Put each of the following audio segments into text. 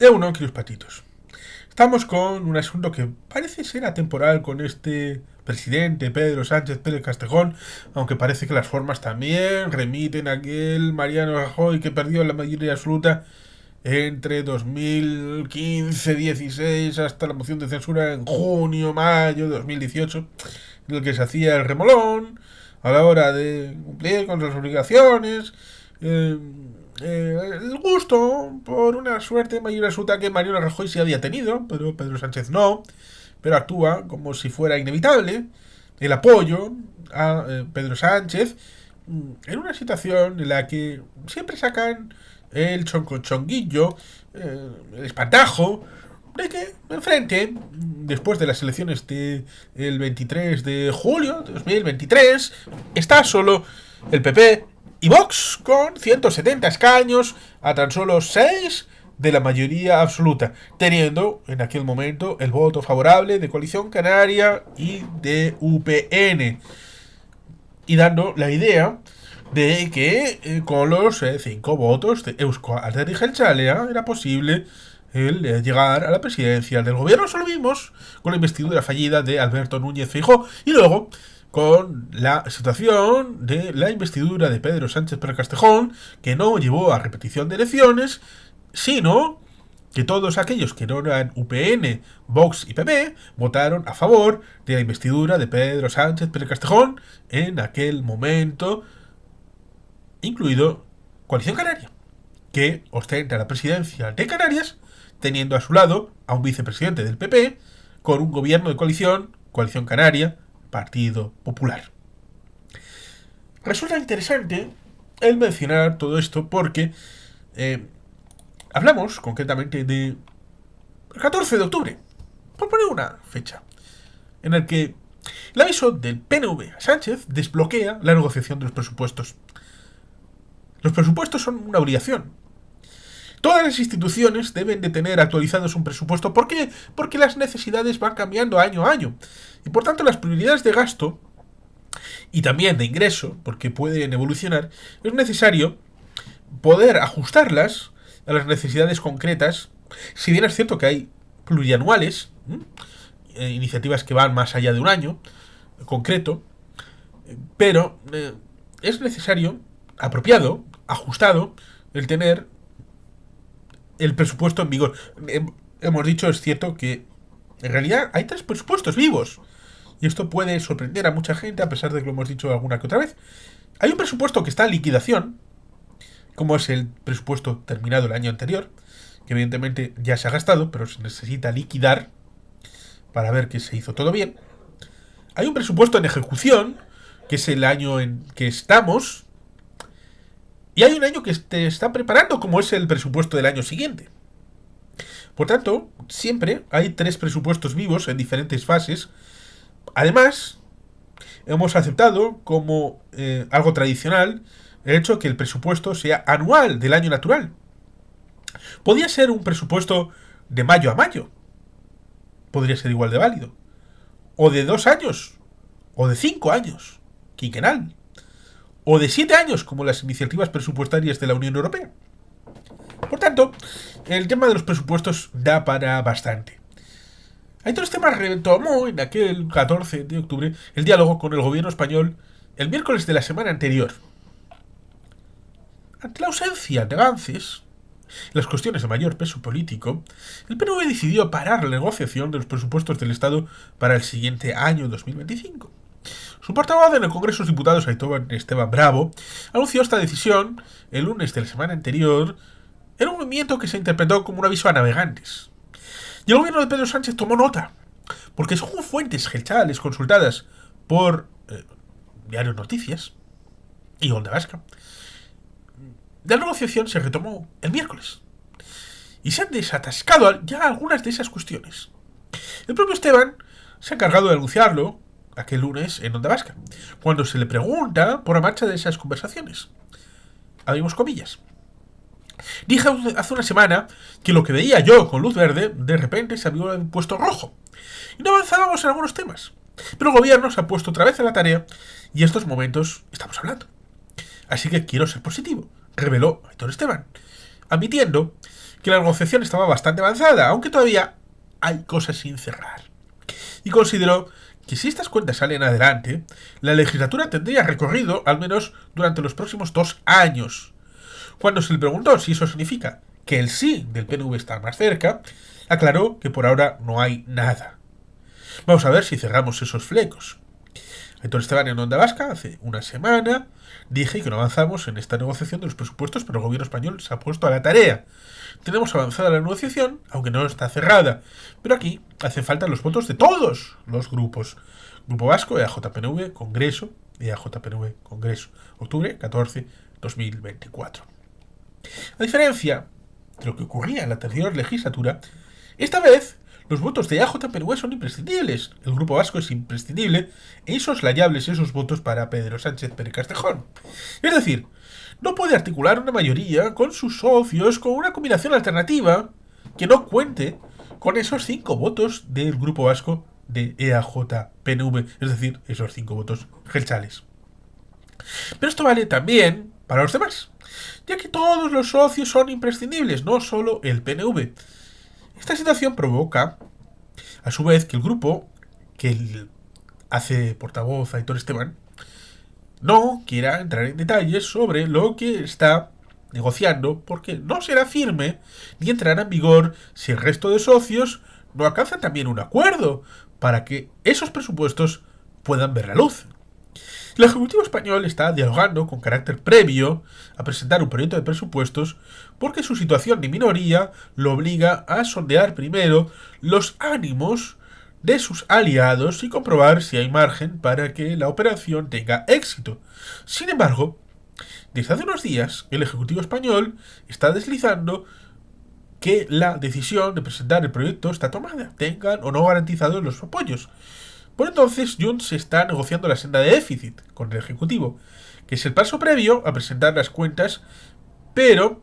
Uno, queridos patitos. Estamos con un asunto que parece ser atemporal con este presidente Pedro Sánchez Pérez Castejón, aunque parece que las formas también remiten a aquel Mariano Rajoy que perdió la mayoría absoluta entre 2015-16 hasta la moción de censura en junio-mayo de 2018, en el que se hacía el remolón a la hora de cumplir con sus obligaciones. eh, el gusto por una suerte mayor resulta que Mariano Rajoy se había tenido, pero Pedro Sánchez no, pero actúa como si fuera inevitable el apoyo a Pedro Sánchez en una situación en la que siempre sacan el chonguillo, el espantajo, de que enfrente, después de las elecciones del 23 de julio de 2023, está solo el PP y Vox con 170 escaños a tan solo 6 de la mayoría absoluta, teniendo en aquel momento el voto favorable de Coalición Canaria y de UPN, y dando la idea de que con los 5 votos de Eusko Alderdi Jeltzalea era posible el llegar a la presidencia del gobierno. Eso lo vimos con la investidura fallida de Alberto Núñez Feijóo y luego con la situación de la investidura de Pedro Sánchez Pérez Castejón, que no llevó a repetición de elecciones, sino que todos aquellos que no eran UPN, Vox y PP votaron a favor de la investidura de Pedro Sánchez Pérez Castejón en aquel momento, incluido Coalición Canaria, que ostenta la presidencia de Canarias, teniendo a su lado a un vicepresidente del PP, con un gobierno de coalición, Coalición Canaria, Partido Popular. Resulta interesante el mencionar todo esto porque hablamos concretamente de el 14 de octubre, por poner una fecha, en el que el aviso del PNV a Sánchez desbloquea la negociación de los presupuestos. Los presupuestos son una obligación. Todas las instituciones deben de tener actualizados un presupuesto. ¿Por qué? Porque las necesidades van cambiando año a año. Y por tanto las prioridades de gasto y también de ingreso, porque pueden evolucionar, es necesario poder ajustarlas a las necesidades concretas. Si bien es cierto que hay plurianuales, iniciativas que van más allá de un año concreto, pero es necesario, apropiado, ajustado, el tener el presupuesto en vigor. Hemos dicho, es cierto, que en realidad hay 3 presupuestos vivos. Y esto puede sorprender a mucha gente, a pesar de que lo hemos dicho alguna que otra vez. Hay un presupuesto que está en liquidación, como es el presupuesto terminado el año anterior, que evidentemente ya se ha gastado, pero se necesita liquidar para ver que se hizo todo bien. Hay un presupuesto en ejecución, que es el año en que estamos, y hay un año que te está preparando, como es el presupuesto del año siguiente. Por tanto, siempre hay 3 presupuestos vivos en diferentes fases. Además, hemos aceptado como algo tradicional el hecho de que el presupuesto sea anual del año natural. Podría ser un presupuesto de mayo a mayo. Podría ser igual de válido. O de 2 años. O de 5 años. Quinquenal. O de 7 años, como las iniciativas presupuestarias de la Unión Europea. Por tanto, el tema de los presupuestos da para bastante. Aitor Esteban retomó en aquel 14 de octubre el diálogo con el gobierno español el miércoles de la semana anterior. Ante la ausencia de avances en las cuestiones de mayor peso político, el PNV decidió parar la negociación de los presupuestos del Estado para el siguiente año 2025. Su portavoz en el Congreso de los Diputados, Aitor Esteban Bravo, anunció esta decisión el lunes de la semana anterior en un movimiento que se interpretó como un aviso a navegantes. Y el gobierno de Pedro Sánchez tomó nota, porque según fuentes gelchales consultadas por Diario Noticias y Onda Vasca, la negociación se retomó el miércoles. Y se han desatascado ya algunas de esas cuestiones. El propio Esteban se ha encargado de anunciarlo aquel lunes en Onda Vasca, cuando se le pregunta por la marcha de esas conversaciones. Abrimos comillas. Dije hace una semana que lo que veía yo con luz verde, de repente se había puesto rojo. Y no avanzábamos en algunos temas. Pero el gobierno se ha puesto otra vez en la tarea y en estos momentos estamos hablando. Así que quiero ser positivo, reveló Aitor Esteban, admitiendo que la negociación estaba bastante avanzada, aunque todavía hay cosas sin cerrar. Y consideró que si estas cuentas salen adelante, la legislatura tendría recorrido al menos durante los próximos 2 años. Cuando se le preguntó si eso significa que el sí del PNV está más cerca, aclaró que por ahora no hay nada. Vamos a ver si cerramos esos flecos. Aitor Esteban en Onda Vasca hace una semana dije que no avanzamos en esta negociación de los presupuestos, pero el gobierno español se ha puesto a la tarea. Tenemos avanzada la negociación, aunque no está cerrada, pero aquí hacen falta los votos de todos los grupos. Grupo Vasco, EAJPNV, Congreso, EAJPNV, Congreso, octubre 14, 2024. A diferencia de lo que ocurría en la anterior legislatura, esta vez los votos de EAJPNV son imprescindibles. El Grupo Vasco es imprescindible e insoslayables esos votos para Pedro Sánchez Pérez Castejón. Es decir, no puede articular una mayoría con sus socios con una combinación alternativa que no cuente con esos 5 votos del Grupo Vasco de EAJPNV, es decir, esos 5 votos gelchales. Pero esto vale también para los demás, ya que todos los socios son imprescindibles, no solo el PNV. Esta situación provoca, a su vez, que el grupo que hace portavoz a Aitor Esteban no quiera entrar en detalles sobre lo que está negociando, porque no será firme ni entrará en vigor si el resto de socios no alcanzan también un acuerdo para que esos presupuestos puedan ver la luz. El Ejecutivo español está dialogando con carácter previo a presentar un proyecto de presupuestos porque su situación de minoría lo obliga a sondear primero los ánimos de sus aliados y comprobar si hay margen para que la operación tenga éxito. Sin embargo, desde hace unos días, el Ejecutivo español está deslizando que la decisión de presentar el proyecto está tomada, tengan o no garantizados los apoyos. Por entonces, Junts está negociando la senda de déficit con el Ejecutivo, que es el paso previo a presentar las cuentas, pero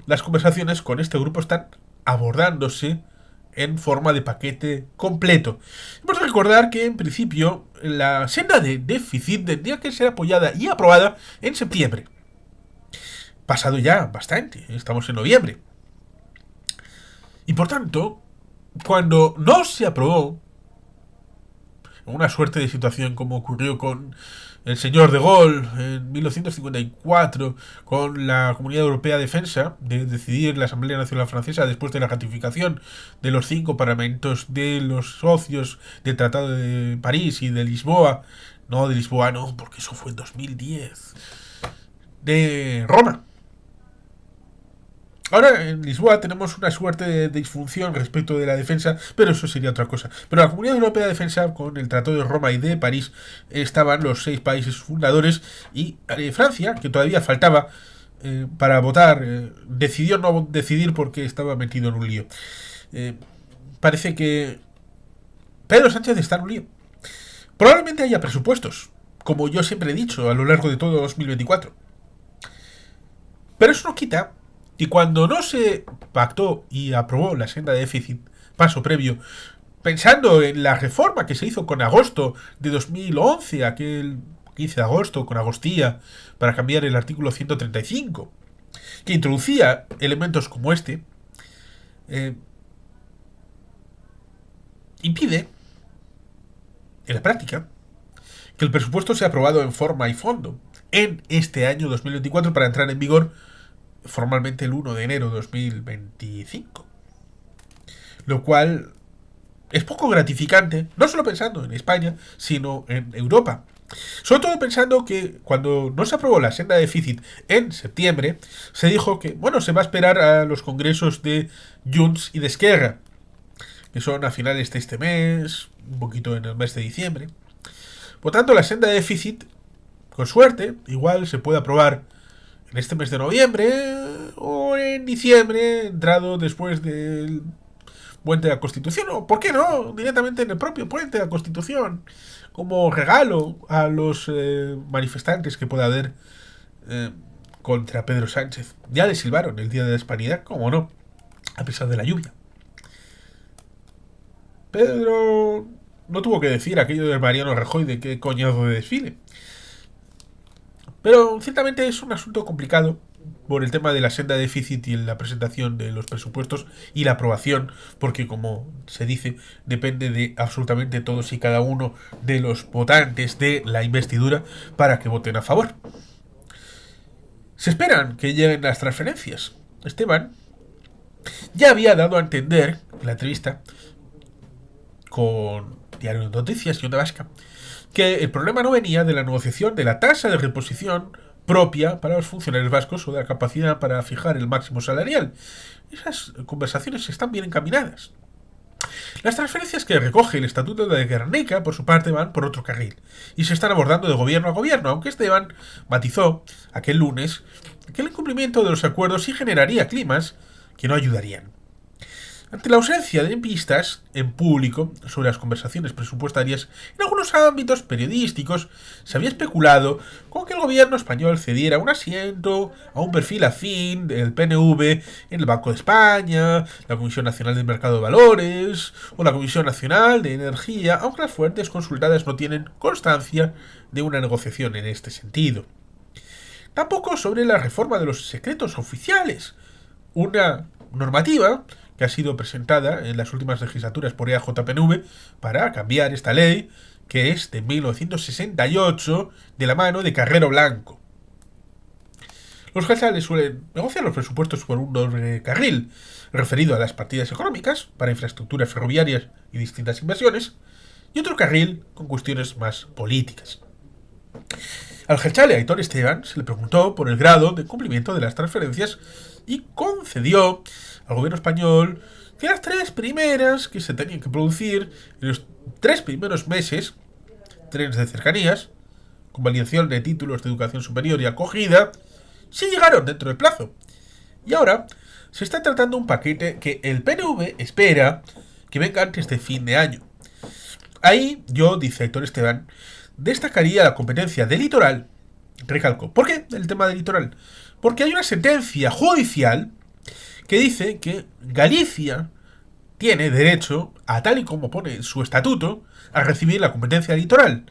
las conversaciones con este grupo están abordándose en forma de paquete completo. Hemos de recordar que, en principio, la senda de déficit tendría que ser apoyada y aprobada en septiembre. Pasado ya bastante, estamos en noviembre. Y por tanto, cuando no se aprobó, una suerte de situación como ocurrió con el señor de Gaulle en 1954 con la Comunidad Europea de Defensa, de decidir la Asamblea Nacional Francesa después de la ratificación de los 5 parlamentos de los socios del Tratado de París y de Lisboa, no de Lisboa, no, porque eso fue en 2010, de Roma. Ahora en Lisboa tenemos una suerte de disfunción respecto de la defensa, pero eso sería otra cosa. Pero la Comunidad Europea de Defensa, con el Tratado de Roma y de París, estaban los 6 países fundadores y Francia, que todavía faltaba para votar, decidió no decidir porque estaba metido en un lío. Parece que Pedro Sánchez está en un lío. Probablemente haya presupuestos, como yo siempre he dicho, a lo largo de todo 2024. Pero eso no quita y cuando no se pactó y aprobó la senda de déficit, paso previo, pensando en la reforma que se hizo con agosto de 2011, aquel 15 de agosto, con Agostía, para cambiar el artículo 135, que introducía elementos como este, impide, en la práctica, que el presupuesto sea aprobado en forma y fondo en este año 2024 para entrar en vigor formalmente el 1 de enero de 2025. Lo cual es poco gratificante, no solo pensando en España, sino en Europa. Sobre todo pensando que cuando no se aprobó la senda de déficit en septiembre, se dijo que, bueno, se va a esperar a los congresos de Junts y de Esquerra, que son a finales de este mes, un poquito en el mes de diciembre. Por tanto, la senda de déficit, con suerte, igual se puede aprobar en este mes de noviembre o en diciembre, entrado después del puente de la Constitución, o por qué no, directamente en el propio puente de la Constitución, como regalo a los manifestantes que pueda haber contra Pedro Sánchez. Ya le silbaron el día de la Hispanidad, como no, a pesar de la lluvia. Pedro no tuvo que decir aquello del Mariano Rajoy de qué coñazo de desfile. Pero ciertamente es un asunto complicado por el tema de la senda de déficit y la presentación de los presupuestos y la aprobación, porque como se dice, depende de absolutamente todos y cada uno de los votantes de la investidura para que voten a favor. Se esperan que lleguen las transferencias. Esteban ya había dado a entender en la entrevista con Diario de Noticias y Onda Vasca que el problema no venía de la negociación de la tasa de reposición propia para los funcionarios vascos o de la capacidad para fijar el máximo salarial. Esas conversaciones están bien encaminadas. Las transferencias que recoge el Estatuto de Gernika, por su parte, van por otro carril y se están abordando de gobierno a gobierno, aunque Esteban matizó aquel lunes que el incumplimiento de los acuerdos sí generaría climas que no ayudarían. Ante la ausencia de pistas en público sobre las conversaciones presupuestarias, en algunos ámbitos periodísticos se había especulado con que el gobierno español cediera un asiento a un perfil afín del PNV en el Banco de España, la Comisión Nacional del Mercado de Valores o la Comisión Nacional de Energía, aunque las fuentes consultadas no tienen constancia de una negociación en este sentido. Tampoco sobre la reforma de los secretos oficiales, una normativa que ha sido presentada en las últimas legislaturas por EAJPNV para cambiar esta ley, que es de 1968, de la mano de Carrero Blanco. Los jeltzales suelen negociar los presupuestos por un doble carril, referido a las partidas económicas para infraestructuras ferroviarias y distintas inversiones, y otro carril con cuestiones más políticas. Al jeltzale Aitor Esteban se le preguntó por el grado de cumplimiento de las transferencias y concedió al gobierno español que las 3 primeras que se tenían que producir en los 3 primeros meses, trenes de cercanías, con validación de títulos de educación superior y acogida, sí llegaron dentro del plazo. Y ahora se está tratando un paquete que el PNV espera que venga antes de fin de año. Ahí yo, dice Aitor Esteban, destacaría la competencia del litoral. Recalco, ¿por qué el tema del litoral? Porque hay una sentencia judicial que dice que Galicia tiene derecho, a tal y como pone su estatuto, a recibir la competencia litoral.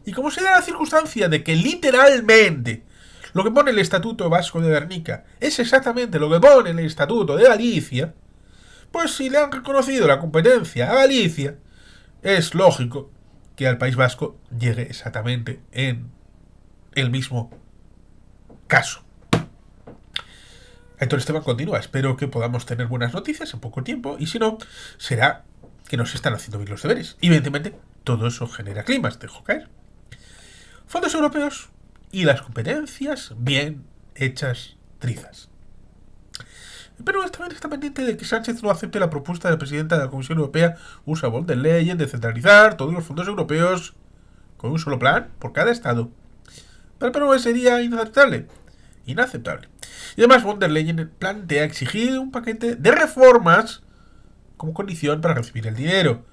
Y como se da la circunstancia de que literalmente lo que pone el Estatuto Vasco de Gernika es exactamente lo que pone el Estatuto de Galicia, pues si le han reconocido la competencia a Galicia, es lógico que al País Vasco llegue exactamente en el mismo caso. Aitor Esteban continúa, espero que podamos tener buenas noticias en poco tiempo y si no, será que nos están haciendo bien los deberes. Y evidentemente, todo eso genera climas, dejo caer. Fondos europeos y las competencias bien hechas trizas. Pero también está pendiente de que Sánchez no acepte la propuesta de la presidenta de la Comisión Europea, Ursula von der Leyen, de centralizar todos los fondos europeos con un solo plan por cada estado. Para el PNV sería inaceptable. Y además von der Leyen plantea exigir un paquete de reformas como condición para recibir el dinero.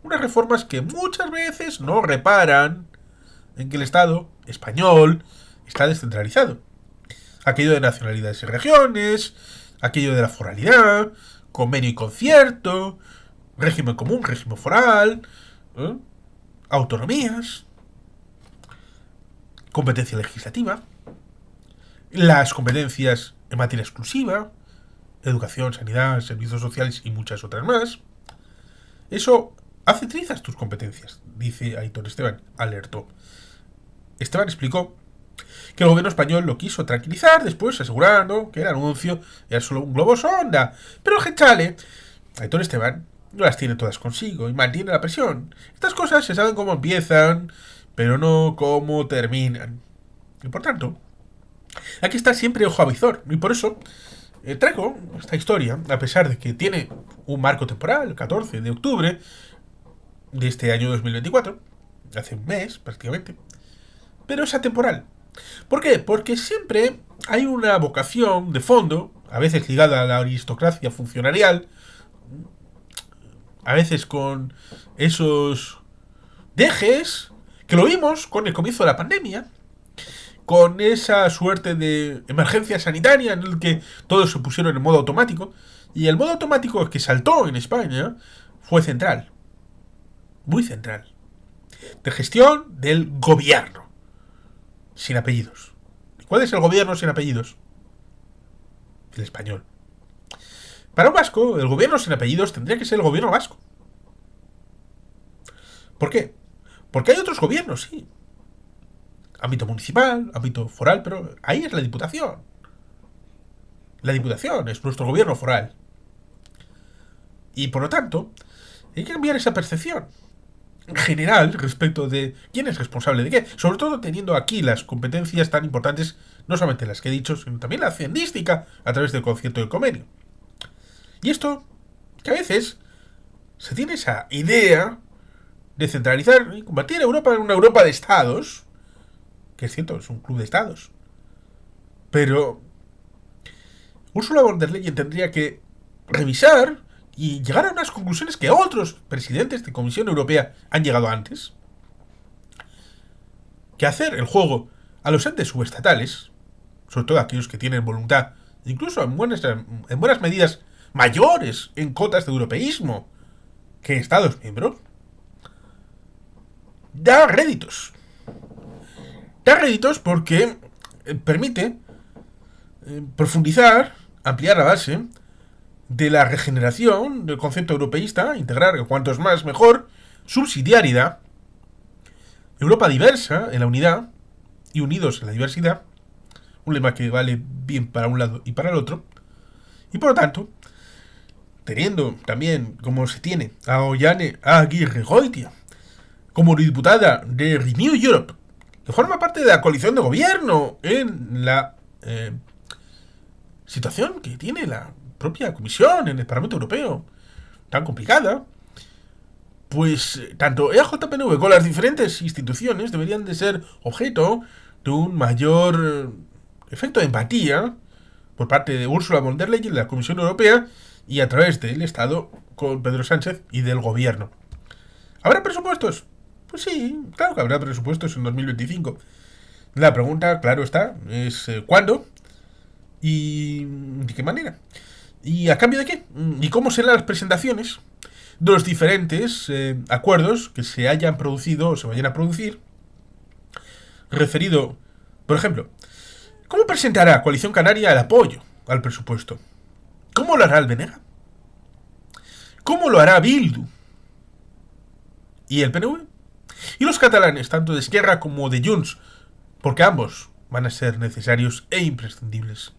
Unas reformas que muchas veces no reparan en que el Estado español está descentralizado. Aquello de nacionalidades y regiones, aquello de la foralidad, convenio y concierto, régimen común, régimen foral, autonomías, competencia legislativa, las competencias en materia exclusiva, educación, sanidad, servicios sociales y muchas otras más. Eso hace trizas tus competencias, dice Aitor Esteban, alertó. Esteban explicó que el gobierno español lo quiso tranquilizar, después asegurando que el anuncio era solo un globo sonda. Pero el jeltzale, Aitor Esteban, no las tiene todas consigo y mantiene la presión. Estas cosas se saben cómo empiezan, pero no cómo terminan. Y por tanto, aquí está siempre ojo a visor. Y por eso traigo esta historia, a pesar de que tiene un marco temporal, el 14 de octubre de este año 2024, hace un mes prácticamente, pero es atemporal. ¿Por qué? Porque siempre hay una vocación de fondo, a veces ligada a la aristocracia funcionarial, a veces con esos dejes, que lo vimos con el comienzo de la pandemia, con esa suerte de emergencia sanitaria en el que todos se pusieron en modo automático, y el modo automático que saltó en España fue central, muy central, de gestión del gobierno, sin apellidos. ¿Cuál es el gobierno sin apellidos? el español. Para un vasco, el gobierno sin apellidos tendría que ser el gobierno vasco. ¿Por qué? Porque hay otros gobiernos, sí. Ámbito municipal, ámbito foral, pero ahí es la Diputación. La Diputación es nuestro gobierno foral. Y por lo tanto, hay que cambiar esa percepción general respecto de quién es responsable de qué. Sobre todo teniendo aquí las competencias tan importantes, no solamente las que he dicho, sino también la hacendística a través del concierto del convenio. Y esto, que a veces se tiene esa idea de centralizar y convertir a Europa en una Europa de estados, que es cierto, es un club de estados. Pero Ursula von der Leyen tendría que revisar y llegar a unas conclusiones que otros presidentes de Comisión Europea han llegado antes. Que hacer el juego a los entes subestatales, sobre todo aquellos que tienen voluntad, incluso en buenas medidas mayores en cotas de europeísmo que Estados miembros, da réditos. Da réditos porque permite profundizar, ampliar la base de la regeneración del concepto europeísta, integrar cuantos más mejor, subsidiariedad, Europa diversa en la unidad y unidos en la diversidad, un lema que vale bien para un lado y para el otro, y por lo tanto, teniendo también como se tiene a Ollane Aguirregoitia como diputada de Renew Europe, que forma parte de la coalición de gobierno en la situación que tiene la propia Comisión en el Parlamento Europeo, tan complicada, pues tanto EAJPNV como las diferentes instituciones deberían de ser objeto de un mayor efecto de empatía por parte de Ursula von der Leyen, de la Comisión Europea, y a través del Estado con Pedro Sánchez y del Gobierno. ¿Habrá presupuestos? Pues sí, claro que habrá presupuestos en 2025. La pregunta, claro está, es ¿cuándo? ¿Y de qué manera? ¿Y a cambio de qué? ¿Y cómo serán las presentaciones de los diferentes acuerdos que se hayan producido o se vayan a producir? Referido, por ejemplo, ¿cómo presentará Coalición Canaria el apoyo al presupuesto? ¿Cómo lo hará el BNG? ¿Cómo lo hará Bildu? ¿Y el PNV? ¿Y los catalanes, tanto de Esquerra como de Junts? Porque ambos van a ser necesarios e imprescindibles.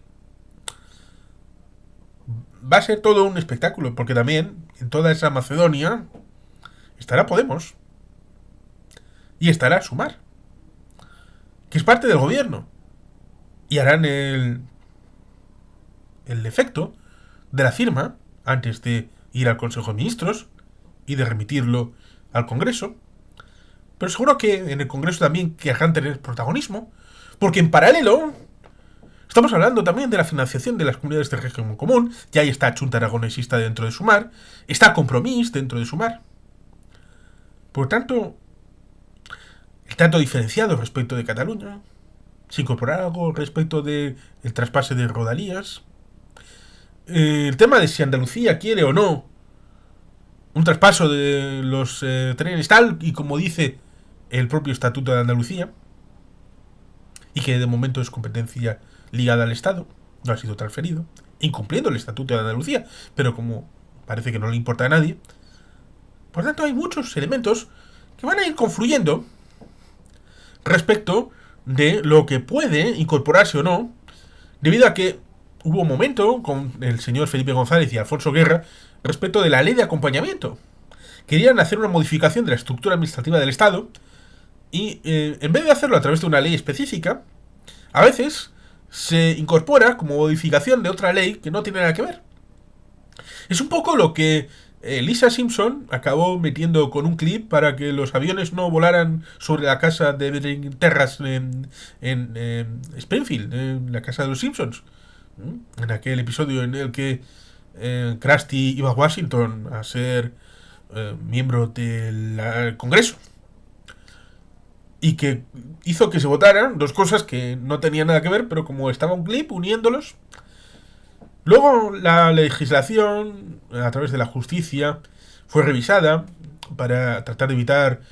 Va a ser todo un espectáculo, porque también en toda esa Macedonia estará Podemos y estará Sumar, que es parte del gobierno, y harán el efecto de la firma antes de ir al Consejo de Ministros y de remitirlo al Congreso. Pero seguro que en el Congreso también querrán tener protagonismo, porque en paralelo estamos hablando también de la financiación de las comunidades de régimen común. Ya ahí está Chunta Aragonesista dentro de Sumar, está Compromís dentro de Sumar. Por tanto, el trato diferenciado respecto de Cataluña, se incorporará algo respecto del traspase de Rodalías, el tema de si Andalucía quiere o no un traspaso de los trenes tal y como dice el propio Estatuto de Andalucía, y que de momento es competencia ligada al Estado, no ha sido transferido, incumpliendo el Estatuto de Andalucía, pero como parece que no le importa a nadie. Por tanto, hay muchos elementos que van a ir confluyendo respecto de lo que puede incorporarse o no, debido a que hubo un momento con el señor Felipe González y Alfonso Guerra respecto de la ley de acompañamiento. Querían hacer una modificación de la estructura administrativa del Estado y en vez de hacerlo a través de una ley específica, a veces se incorpora como modificación de otra ley que no tiene nada que ver. Es un poco lo que Lisa Simpson acabó metiendo con un clip para que los aviones no volaran sobre la casa de Terras en Springfield, en la casa de los Simpsons. En aquel episodio en el que Krusty iba a Washington a ser miembro del Congreso. Y que hizo que se votaran dos cosas que no tenían nada que ver, pero como estaba un clip uniéndolos. Luego la legislación, a través de la justicia, fue revisada para tratar de evitar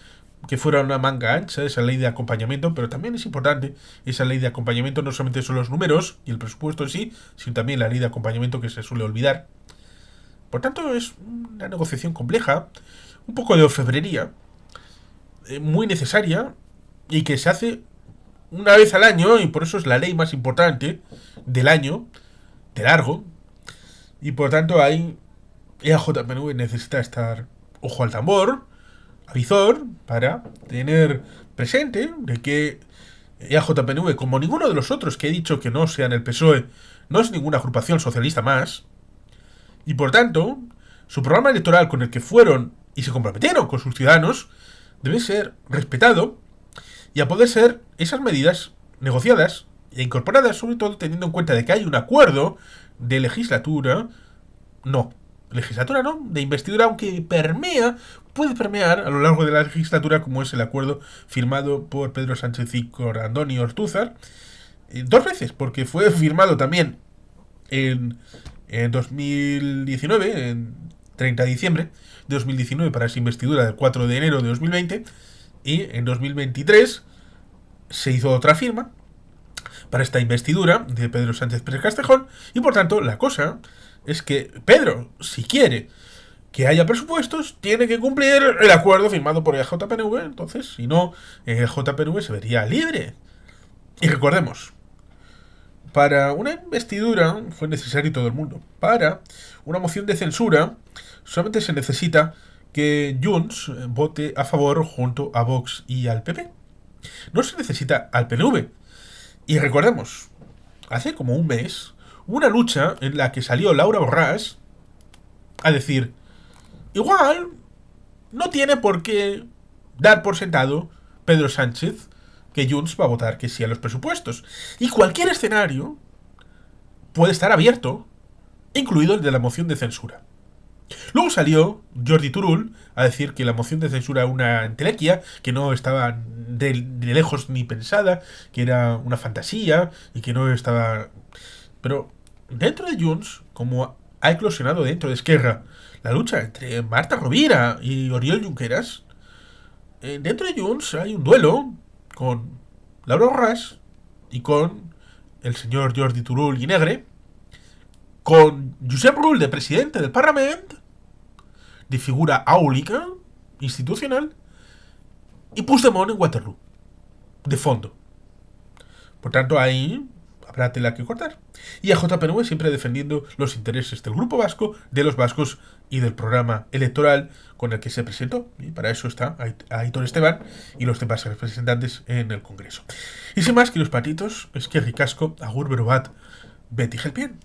que fuera una manga ancha esa ley de acompañamiento, pero también es importante esa ley de acompañamiento, no solamente son los números y el presupuesto en sí, sino también la ley de acompañamiento que se suele olvidar. Por tanto, es una negociación compleja, un poco de orfebrería, muy necesaria y que se hace una vez al año y por eso es la ley más importante del año, de largo, y por tanto ahí EAJPNV necesita estar ojo al tambor, avizor, para tener presente de que EAJPNV, como ninguno de los otros que he dicho que no sean el PSOE, no es ninguna agrupación socialista más, y por tanto, su programa electoral con el que fueron y se comprometieron con sus ciudadanos debe ser respetado y a poder ser esas medidas negociadas e incorporadas, sobre todo teniendo en cuenta de que hay un acuerdo de legislatura, de investidura, aunque puede permear a lo largo de la legislatura, como es el acuerdo firmado por Pedro Sánchez y por Andoni Ortúzar, dos veces, porque fue firmado también en 2019, en 30 de diciembre de 2019, para esa investidura del 4 de enero de 2020, y en 2023 se hizo otra firma para esta investidura de Pedro Sánchez Pérez Castejón, y por tanto la cosa es que Pedro, si quiere que haya presupuestos, tiene que cumplir el acuerdo firmado por el JPNV, entonces si no, el JPNV se vería libre. Y recordemos, para una investidura fue necesario todo el mundo. Para una moción de censura solamente se necesita que Junts vote a favor junto a Vox y al PP. No se necesita al PNV. Y recordemos, hace como un mes hubo una lucha en la que salió Laura Borràs a decir, igual no tiene por qué dar por sentado Pedro Sánchez que Junts va a votar que sí a los presupuestos. Y cualquier escenario puede estar abierto, incluido el de la moción de censura. Luego salió Jordi Turull a decir que la moción de censura era una entelequia, que no estaba de lejos ni pensada, que era una fantasía y que no estaba... Pero dentro de Junts, como ha eclosionado dentro de Esquerra la lucha entre Marta Rovira y Oriol Junqueras, dentro de Junts hay un duelo con Laura Borràs y con el señor Jordi Turull i Negre, con Josep Rull de presidente del Parlamento, de figura áulica, institucional, y Puigdemont en Waterloo, de fondo. Por tanto, ahí habrá tela que cortar. Y a JPNV siempre defendiendo los intereses del Grupo Vasco, de los vascos y del programa electoral con el que se presentó. Y para eso está Aitor Esteban y los demás representantes en el Congreso. Y sin más que los patitos, es que ricasco, agur berobat, Betty Gelpien.